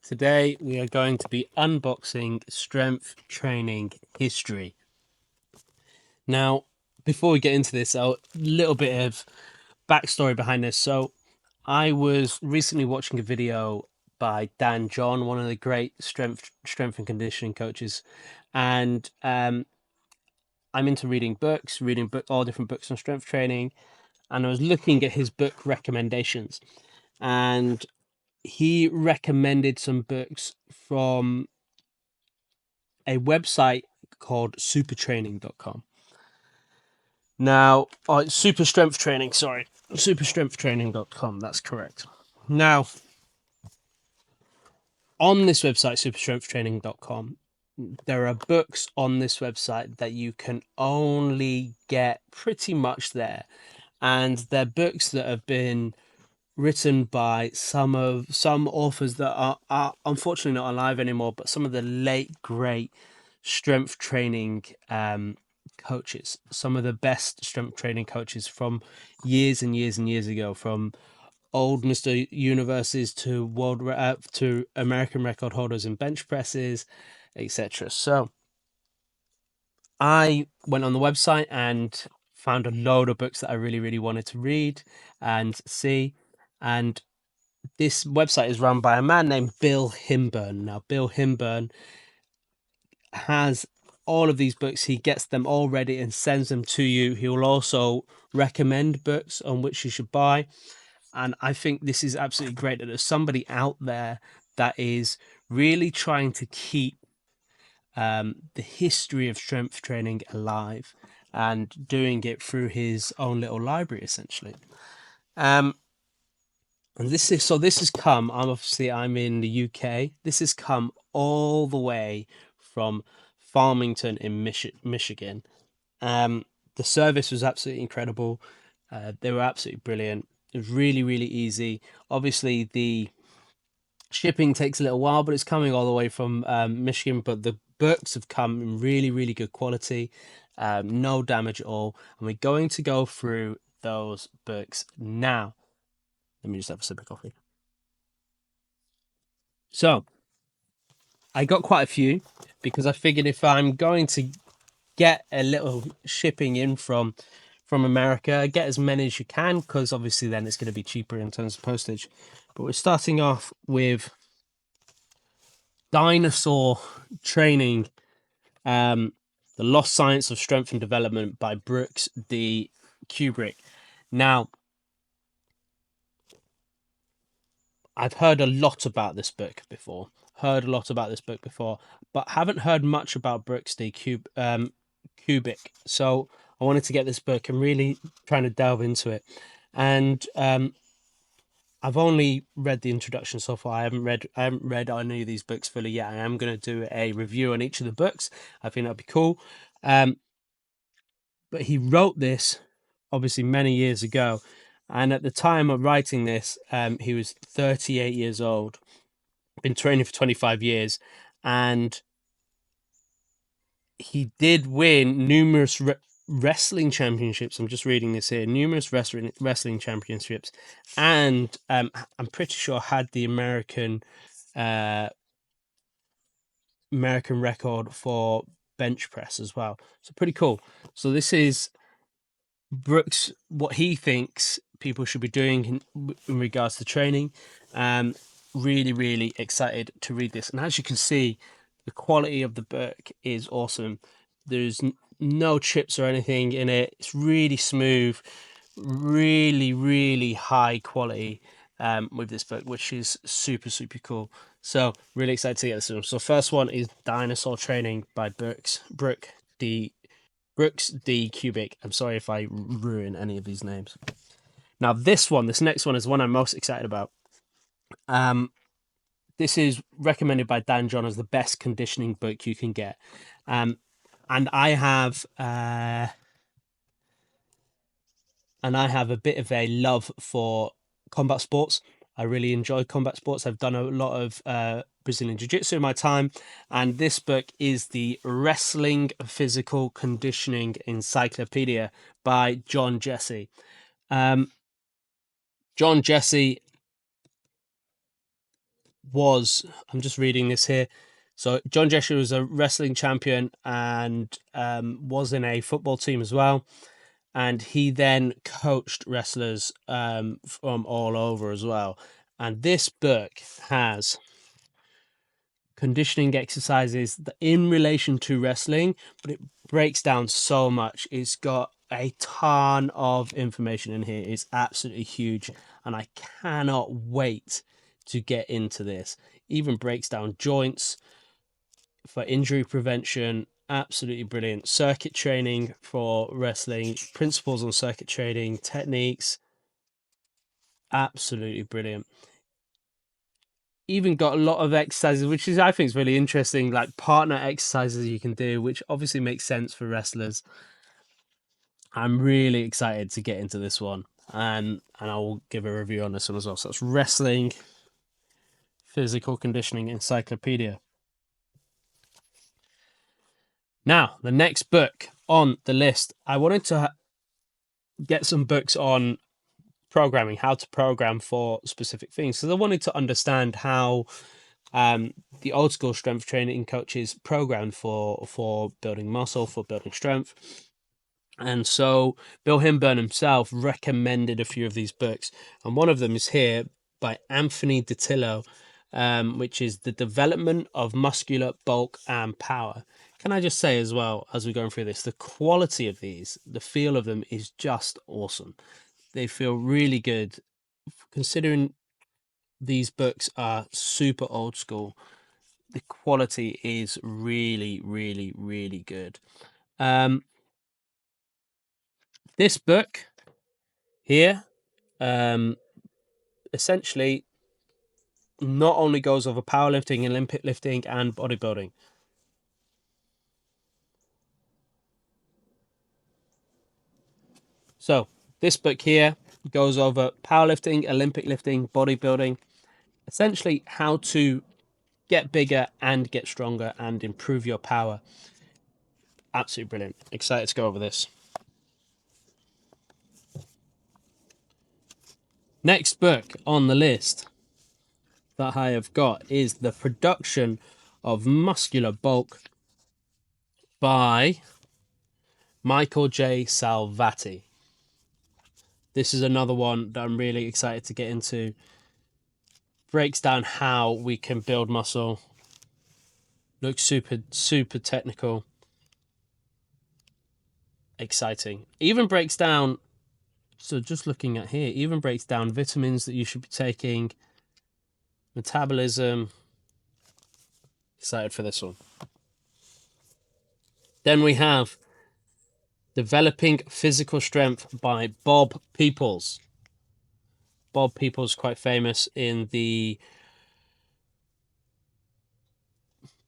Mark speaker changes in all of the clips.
Speaker 1: Today we are going to be unboxing strength training history. Now, before we get into this, a little bit of backstory behind this. So, I was recently watching a video by Dan John, one of the great strength and conditioning coaches, and I'm into reading books, all different books on strength training, and I was looking at his book recommendations, and he recommended some books from a website called supertraining.com. Now, super strength training, sorry, superstrengthtraining.com, that's correct. Now, on this website, superstrengthtraining.com, there are books on this website that you can only get pretty much there. And they're books that have been written by some authors that are unfortunately not alive anymore, but some of the late great strength training coaches, some of the best strength training coaches from years and years and years ago, from old Mr. Universes to to American record holders in bench presses, etc. So I went on the website and found a load of books that I really wanted to read and see. And this website is run by a man named Bill Himburn. Now, Bill Himburn has all of these books. He gets them all ready and sends them to you. He will also recommend books on which you should buy. And I think this is absolutely great that there's somebody out there that is really trying to keep the history of strength training alive and doing it through his own little library, essentially. And this has come. I'm in the UK. This has come all the way from Farmington in Michigan. The service was absolutely incredible. They were absolutely brilliant. It was really easy. Obviously, the shipping takes a little while, but it's coming all the way from Michigan. But the books have come in really good quality, no damage at all. And we're going to go through those books now. Let me just have a sip of coffee. So, I got quite a few because I figured if I'm going to get a little shipping in from America, get as many as you can, because obviously then it's going to be cheaper in terms of postage. But we're starting off with Dinosaur Training, The Lost Science of Strength and Development by Brooks D. Kubrick. Now, I've heard a lot about this book before, but haven't heard much about Brooks D. Kubrick. So I wanted to get this book and really trying to delve into it. And I've only read the introduction so far. I haven't read any of these books fully yet. I am going to do a review on each of the books. I think that'd be cool. But he wrote this obviously many years ago, and at the time of writing this, he was 38 years old, been training for 25 years, and he did win numerous wrestling championships. I'm just reading this here. Numerous wrestling championships, and I'm pretty sure had the American record for bench press as well. So pretty cool. So this is Brooks, what he thinks people should be doing in regards to training. Really excited to read this, and as you can see, the quality of the book is awesome. There's no chips or anything in it. It's really smooth, really high quality with this book, which is super cool. So really excited to get this one. So first one is Dinosaur Training by Brooks D. Kubrick. I'm sorry if I ruin any of these names. Now this next one is one I'm most excited about. This is recommended by Dan John as the best conditioning book you can get. And I have a bit of a love for combat sports. I really enjoy combat sports. I've done a lot of Brazilian Jiu-Jitsu in my time, and this book is the Wrestling Physical Conditioning Encyclopedia by John Jesse. John Jesse was, I'm just reading this here. So John Jessup was a wrestling champion and was in a football team as well. And he then coached wrestlers from all over as well. And this book has conditioning exercises in relation to wrestling, but it breaks down so much. It's got a ton of information in here. It's absolutely huge, and I cannot wait to get into this. Even breaks down joints for injury prevention. Absolutely brilliant. Circuit training for wrestling, principles on circuit training, techniques. Absolutely brilliant. Even got a lot of exercises, which is, I think, is really interesting, like partner exercises you can do, which obviously makes sense for wrestlers. I'm really excited to get into this one, and I will give a review on this one as well. So it's Wrestling Physical Conditioning Encyclopedia. Now, the next book on the list, I wanted to get some books on programming, how to program for specific things. So I wanted to understand how the old school strength training coaches programmed for building muscle, for building strength. And so Bill Hinburn himself recommended a few of these books, and one of them is here by Anthony DiTilio, which is The Development of Muscular Bulk and Power. Can I just say as well, as we're going through this, the quality of these, the feel of them is just awesome. They feel really good, considering these books are super old school. The quality is really, really, really good. This book here, essentially, not only goes over powerlifting, Olympic lifting, and bodybuilding. So this book here goes over powerlifting, Olympic lifting, bodybuilding, essentially how to get bigger and get stronger and improve your power. Absolutely brilliant. Excited to go over this. Next book on the list that I have got is The Production of Muscular Bulk by Michael J. Salvati. This is another one that I'm really excited to get into. Breaks down how we can build muscle. Looks super, super technical. Exciting. Even breaks down, so just looking at here, even breaks down vitamins that you should be taking, metabolism. Excited for this one. Then we have Developing Physical Strength by Bob Peoples. Bob Peoples, quite famous in the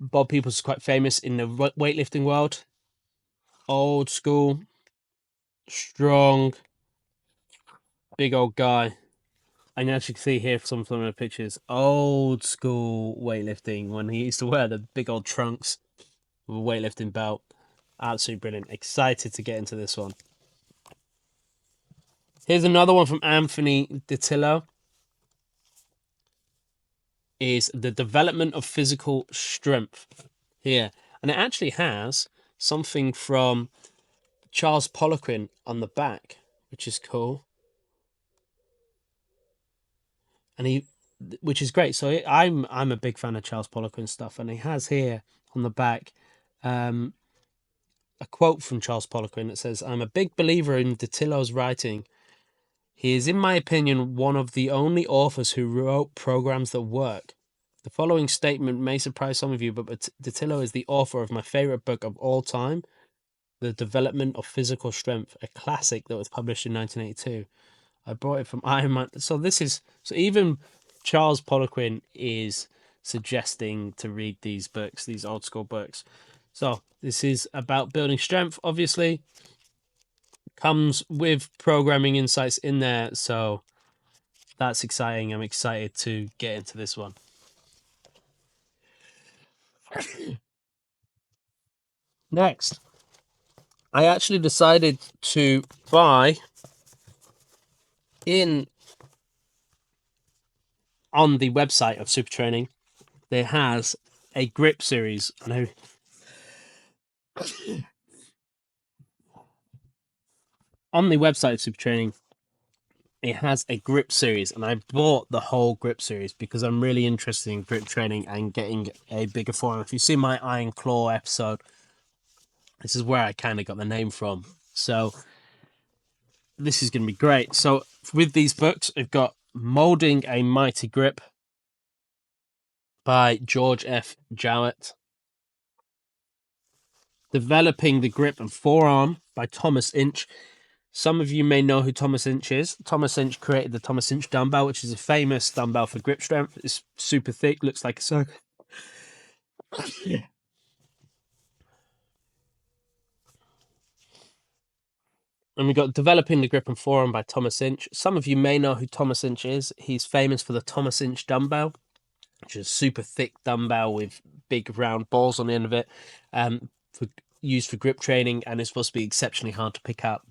Speaker 1: weightlifting world. Old school, strong, big old guy. And as you can see here, some of the pictures, old school weightlifting when he used to wear the big old trunks with a weightlifting belt. Absolutely brilliant. Excited to get into this one. Here's another one from Anthony DiTilio. Is The Development of Physical Strength here. And it actually has something from Charles Poliquin on the back, which is cool. And which is great. So I'm a big fan of Charles Poliquin stuff, and he has here on the back a quote from Charles Poliquin that says, "I'm a big believer in DiTilio's writing. He is, in my opinion, one of the only authors who wrote programs that work. The following statement may surprise some of you, but DiTilio is the author of my favorite book of all time, The Development of Physical Strength, a classic that was published in 1982. I brought it from Iron Man." So even Charles Poliquin is suggesting to read these books, these old school books. So this is about building strength, obviously. Comes with programming insights in there, so that's exciting. I'm excited to get into this one. Next, I actually decided to buy on the website of Super Training there has a grip series. Now, on the website Super Training, it has a grip series, and I bought the whole grip series because I'm really interested in grip training and getting a bigger forearm. If you see my Iron Claw episode, this is where I kind of got the name from. So this is going to be great. So with these books, we've got Molding a Mighty Grip by George F. Jowett, Developing the Grip and Forearm by Thomas Inch. Some of you may know who Thomas Inch is. Thomas Inch created the Thomas Inch dumbbell, which is a famous dumbbell for grip strength. It's super thick, looks like a circle. Yeah. And we got Developing the Grip and Forearm by Thomas Inch. Some of you may know who Thomas Inch is. He's famous for the Thomas Inch dumbbell, which is a super thick dumbbell with big round balls on the end of it, used for grip training, and it's supposed to be exceptionally hard to pick up.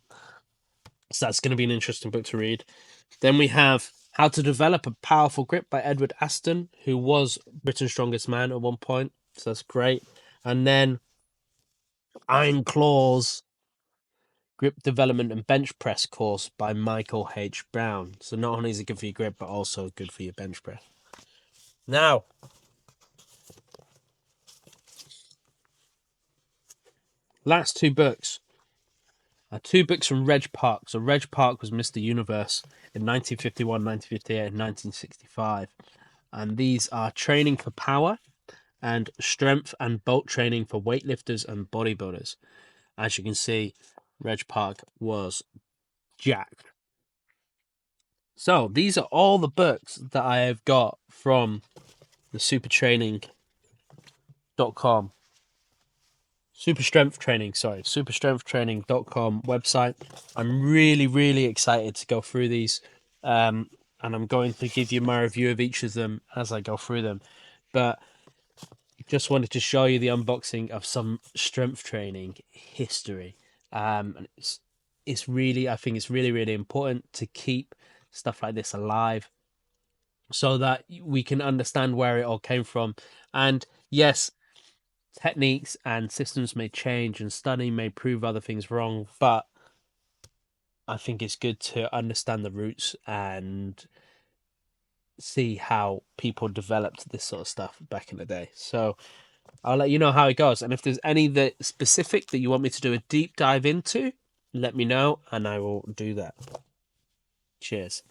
Speaker 1: So that's going to be an interesting book to read. Then we have How to Develop a Powerful Grip by Edward Aston, who was Britain's Strongest Man at one point. So that's great. And then Iron Claws Grip Development and Bench Press course by Michael H. Brown. So not only is it good for your grip, but also good for your bench press. Now, last two books are two books from Reg Park. So Reg Park was Mr. Universe in 1951, 1958, and 1965. And these are Training for Power and Strength and Bulk Training for Weightlifters and Bodybuilders. As you can see, Reg Park was jacked. So these are all the books that I have got from the supertraining.com. Superstrengthtraining.com website. I'm really, really excited to go through these. And I'm going to give you my review of each of them as I go through them. But just wanted to show you the unboxing of some strength training history. And it's really, I think it's really, really important to keep stuff like this alive so that we can understand where it all came from. And yes, techniques and systems may change and study may prove other things wrong, but I think it's good to understand the roots and see how people developed this sort of stuff back in the day. So I'll let you know how it goes. And if there's any that specific that you want me to do a deep dive into, let me know and I will do that. Cheers.